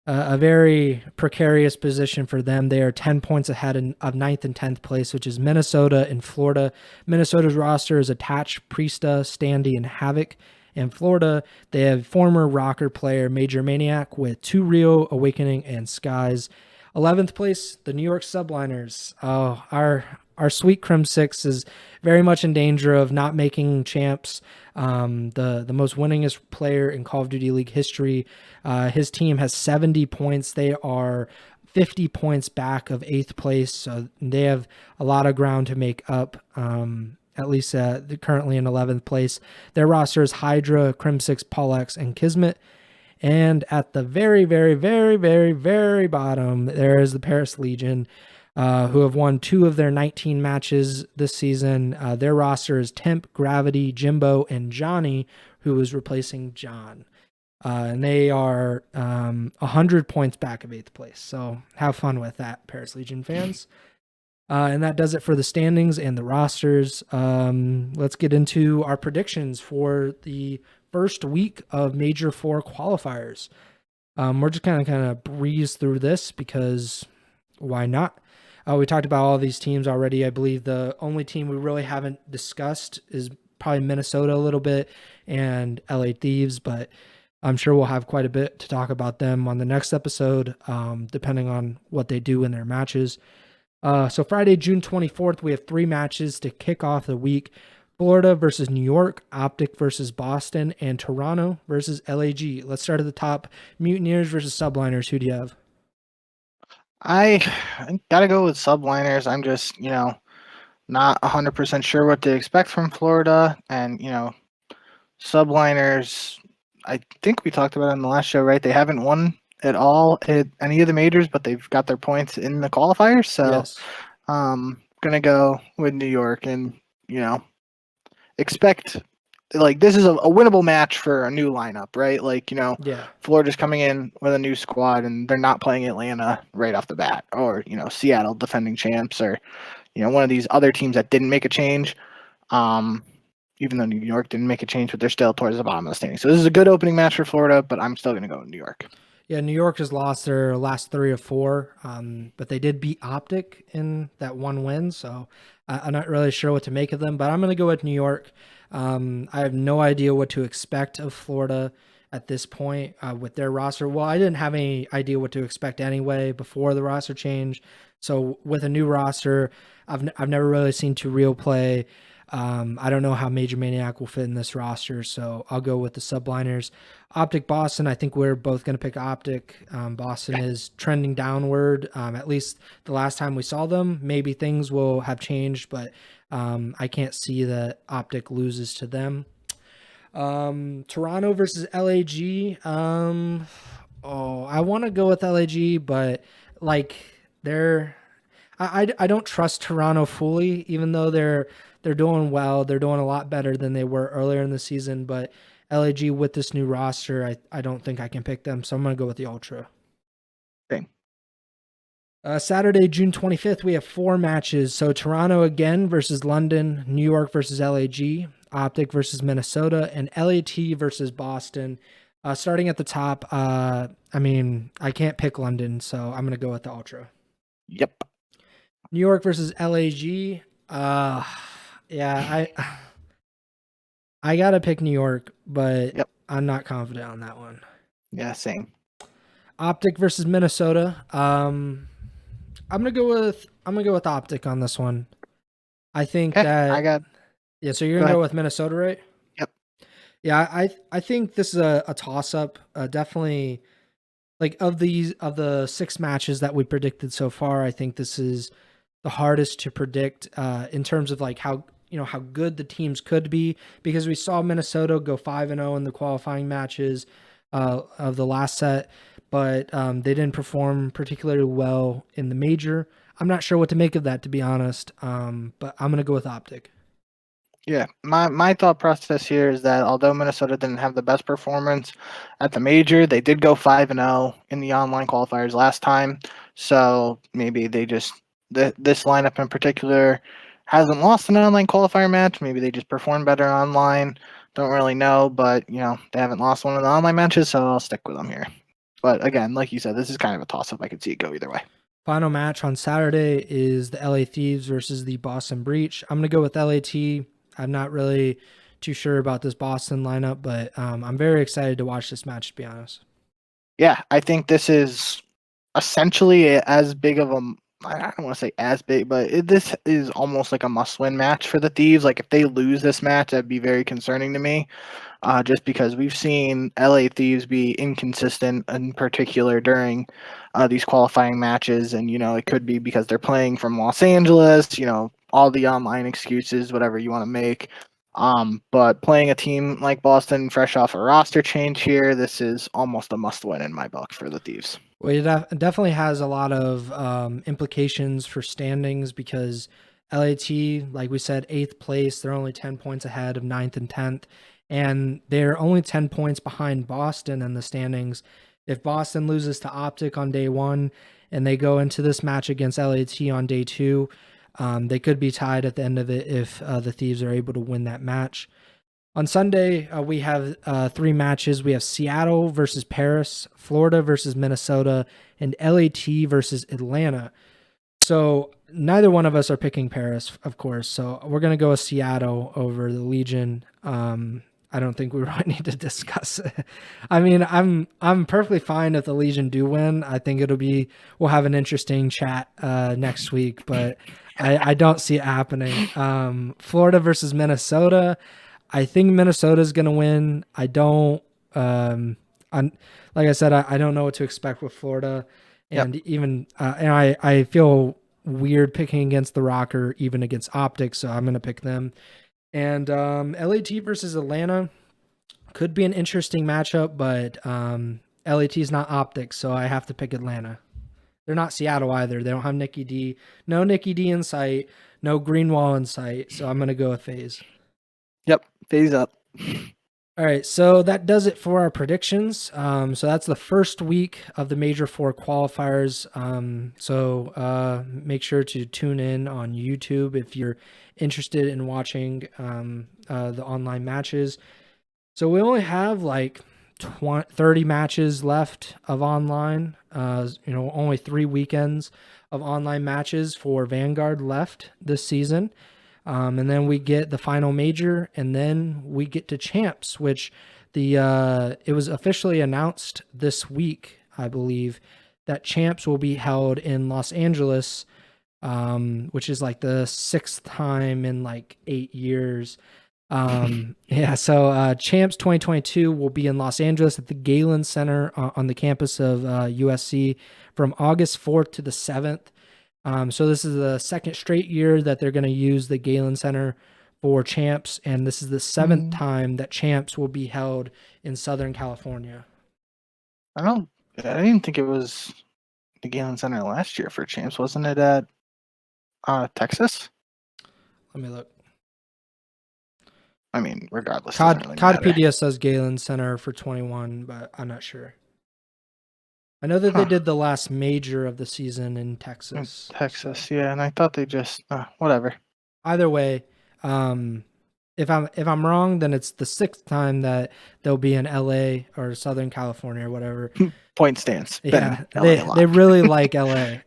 a very precarious position for them. They are 10 points ahead of 9th and 10th place, which is Minnesota and Florida. Minnesota's roster is Attached, Priesta, Standy, and Havoc. In Florida, they have former Rocker player Major Maniac with 2 Rio, Awakening, and Skies. 11th place, the New York Subliners. Oh, our sweet Crim 6 is very much in danger of not making champs. The most winningest player in Call of Duty League history. His team has 70 points. They are 50 points back of 8th place, so they have a lot of ground to make up. At least currently in 11th place. Their roster is Hydra, Crim 6, Polex, and Kismet. And at the very, very, very, very, very bottom, there is the Paris Legion, who have won 2 of their 19 matches this season. Their roster is Temp, Gravity, Jimbo, and Johnny, who is replacing John. And they are 100 points back of 8th place. So have fun with that, Paris Legion fans. And that does it for the standings and the rosters. Let's get into our predictions for the first week of Major 4 qualifiers. We're just kind of breeze through this because why not? We talked about all these teams already. I believe the only team we really haven't discussed is probably Minnesota a little bit and LA Thieves, but I'm sure we'll have quite a bit to talk about them on the next episode, depending on what they do in their matches. So Friday, June 24th, we have 3 matches to kick off the week. Florida versus New York, Optic versus Boston, and Toronto versus LAG. Let's start at the top. Mutineers versus Subliners. Who do you have? I gotta go with Subliners. I'm just, not 100% sure what to expect from Florida. And, Subliners, I think we talked about it in the last show, right? They haven't won at all at any of the majors, but they've got their points in the qualifiers. So Yes. Gonna go with New York and, expect this is a winnable match for a new lineup, right? Yeah. Florida's coming in with a new squad and they're not playing Atlanta right off the bat, or, Seattle defending champs, or, one of these other teams that didn't make a change. Even though New York didn't make a change, but they're still towards the bottom of the standing. So this is a good opening match for Florida, but I'm still going to go with New York. Yeah, New York has lost their last 3 or 4, but they did beat Optic in that one win, so I'm not really sure what to make of them, but I'm going to go with New York. I have no idea what to expect of Florida at this point with their roster. Well, I didn't have any idea what to expect anyway before the roster change, so with a new roster, I've never really seen 2 Real play. I don't know how Major Maniac will fit in this roster, so I'll go with the Subliners. Optic Boston, I think we're both going to pick Optic. Boston is trending downward, at least the last time we saw them. Maybe things will have changed, but I can't see that Optic loses to them. Toronto versus LAG. I want to go with LAG, but I don't trust Toronto fully, even though they're doing well. They're doing a lot better than they were earlier in the season, but LAG with this new roster, I don't think I can pick them, so I'm going to go with the Ultra. Same. Saturday, June 25th, we have 4 matches. So Toronto again versus London, New York versus LAG, Optic versus Minnesota, and LAT versus Boston. Starting at the top, I can't pick London, so I'm going to go with the Ultra. Yep. New York versus LAG. I gotta pick New York, but yep. I'm not confident on that one. Yeah, same. Optic versus Minnesota. I'm gonna go with Optic on this one. I think that. I got. Yeah, so you're gonna go with Minnesota, right? Yep. Yeah, I think this is a toss up. Definitely, like of the 6 matches that we predicted so far, I think this is the hardest to predict in terms of like how how good the teams could be, because we saw Minnesota go 5-0 in the qualifying matches of the last set, but they didn't perform particularly well in the major. I'm not sure what to make of that, to be honest, but I'm gonna go with Optic. Yeah, my thought process here is that although Minnesota didn't have the best performance at the major, they did go 5-0 in the online qualifiers last time. So maybe they just this lineup in particular hasn't lost an online qualifier match. Maybe they just performed better online. Don't really know, but they haven't lost one of the online matches, so I'll stick with them here. But again, like you said, this is kind of a toss up. I could see it go either way. Final match on Saturday is the LA Thieves versus the Boston Breach. I'm gonna go with LAT. I'm not really too sure about this Boston lineup, but I'm very excited to watch this match, to be honest. Yeah, I think this is essentially as big of a I don't want to say as big, but this is almost like a must-win match for the Thieves. Like if they lose this match, that'd be very concerning to me. Just because we've seen LA Thieves be inconsistent, in particular during these qualifying matches, and it could be because they're playing from Los Angeles. All the online excuses, whatever you want to make. But playing a team like Boston, fresh off a roster change here, this is almost a must-win in my book for the Thieves. Well, it definitely has a lot of implications for standings, because LAT, like we said, 8th place. They're only 10 points ahead of 9th and 10th, and they're only 10 points behind Boston in the standings. If Boston loses to Optic on day 1 and they go into this match against LAT on day 2, they could be tied at the end of it if the Thieves are able to win that match. On Sunday, we have 3 matches. We have Seattle versus Paris, Florida versus Minnesota, and LAT versus Atlanta. So neither one of us are picking Paris, of course. So we're going to go with Seattle over the Legion. I don't think we really need to discuss it. I mean, I'm perfectly fine if the Legion do win. I think we'll have an interesting chat next week, but I don't see it happening. Florida versus Minnesota. I think Minnesota's going to win. I don't, like I said, I don't know what to expect with Florida. And Yep. even, and I feel weird picking against the Rocker, even against Optics. So I'm going to pick them. And LAT versus Atlanta could be an interesting matchup, but LAT is not Optics, so I have to pick Atlanta. They're not Seattle either. They don't have Nikki D. No Nikki D in sight. No Greenwall in sight. So I'm going to go with FaZe. Yep. Phase up. All right, so that does it for our predictions. So that's the first week of the Major 4 qualifiers. So make sure to tune in on YouTube if you're interested in watching the online matches. So we only have like 30 matches left of online. Only 3 weekends of online matches for Vanguard left this season. And then we get the final major, and then we get to champs, which it was officially announced this week, I believe, that champs will be held in Los Angeles, which is like the 6th time in like 8 years. So champs 2022 will be in Los Angeles at the Galen Center on the campus of USC from August 4th to the 7th. So this is the 2nd straight year that they're going to use the Galen Center for champs, and this is the 7th time that champs will be held in Southern California. I didn't think it was the Galen Center last year for champs. Wasn't it at Texas? Let me look. I mean, regardless. Really Codpedia says Galen Center for 21, but I'm not sure. I know that they did the last major of the season in Texas. Yeah, and I thought they just whatever. Either way, if I'm wrong, then it's the 6th time that they'll be in LA or Southern California or whatever. Point stance. Yeah, they really like LA.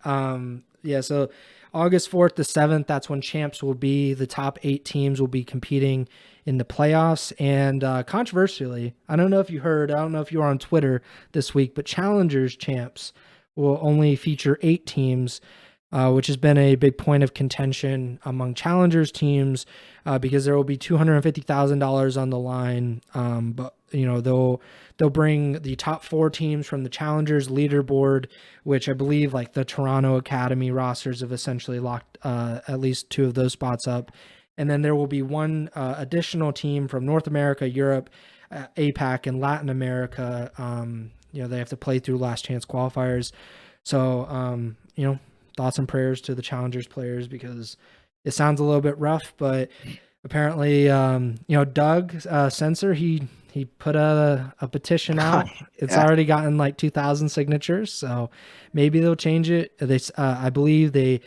So August 4th to 7th, that's when champs will be. The top 8 teams will be competing in the playoffs. And controversially, I don't know if you heard, I don't know if you were on Twitter this week, but Challengers champs will only feature 8 teams. which has been a big point of contention among challengers teams, because there will be $250,000 on the line. But they'll bring the top 4 teams from the challengers leaderboard, which I believe like the Toronto Academy rosters have essentially locked at least 2 of those spots up. And then there will be one additional team from North America, Europe, APAC, and Latin America. They have to play through last chance qualifiers. So, thoughts and prayers to the challengers players, because it sounds a little bit rough, but apparently, Doug Sensor, he put a petition out. It's already gotten like 2,000 signatures, so maybe they'll change it. I believe they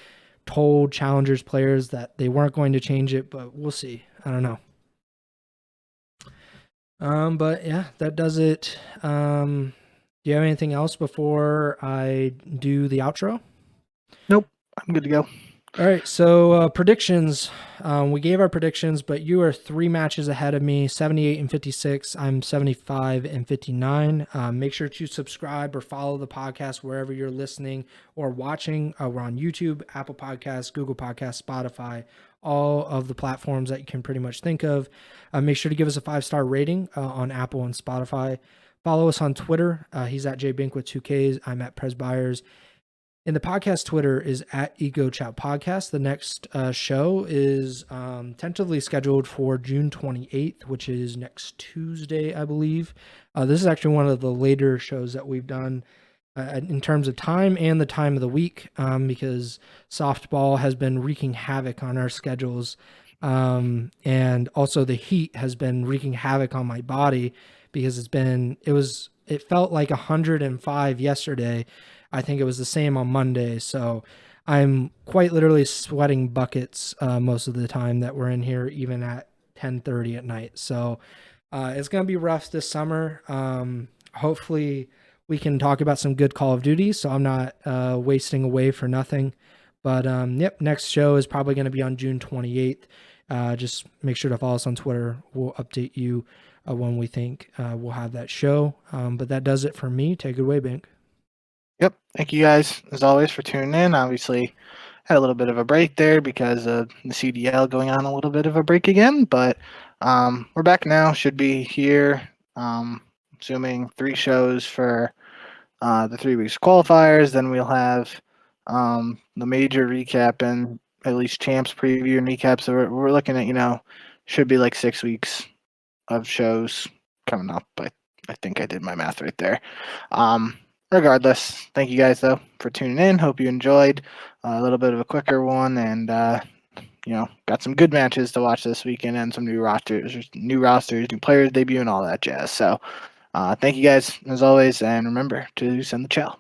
told challengers players that they weren't going to change it, but we'll see. I don't know. But yeah, that does it. Do you have anything else before I do the outro? Nope, I'm good to go. All right, so predictions. We gave our predictions, but you are 3 matches ahead of me, 78 and 56. I'm 75 and 59. Make sure to subscribe or follow the podcast wherever you're listening or watching. We're on YouTube, Apple Podcasts, Google Podcasts, Spotify, all of the platforms that you can pretty much think of. Make sure to give us a 5-star rating on Apple and Spotify. Follow us on Twitter. He's at JBink with 2 Ks. I'm at Preston Byers. And the podcast Twitter is at Ego Chall Podcast. The next show is tentatively scheduled for June 28th, which is next Tuesday, I believe. This is actually one of the later shows that we've done in terms of time and the time of the week, because softball has been wreaking havoc on our schedules. And also the heat has been wreaking havoc on my body, because it felt like 105 yesterday. I think it was the same on Monday. So I'm quite literally sweating buckets most of the time that we're in here, even at 10:30 at night. So it's going to be rough this summer. Hopefully we can talk about some good Call of Duty, so I'm not wasting away for nothing. But next show is probably going to be on June 28th. Just make sure to follow us on Twitter. We'll update you when we think we'll have that show. But that does it for me. Take it away, Bink. Yep. Thank you guys, as always, for tuning in. Obviously, had a little bit of a break there because of the CDL going on a little bit of a break again. But we're back now. Should be here, assuming 3 shows for the 3 weeks qualifiers. Then we'll have the major recap and at least champs preview and recap. So we're looking at, should be like 6 weeks of shows coming up. I think I did my math right there. Regardless, thank you guys, though, for tuning in. Hope you enjoyed a little bit of a quicker one, and got some good matches to watch this weekend and some new rosters, new players debut, and all that jazz. So thank you guys, as always, and remember to send the chow.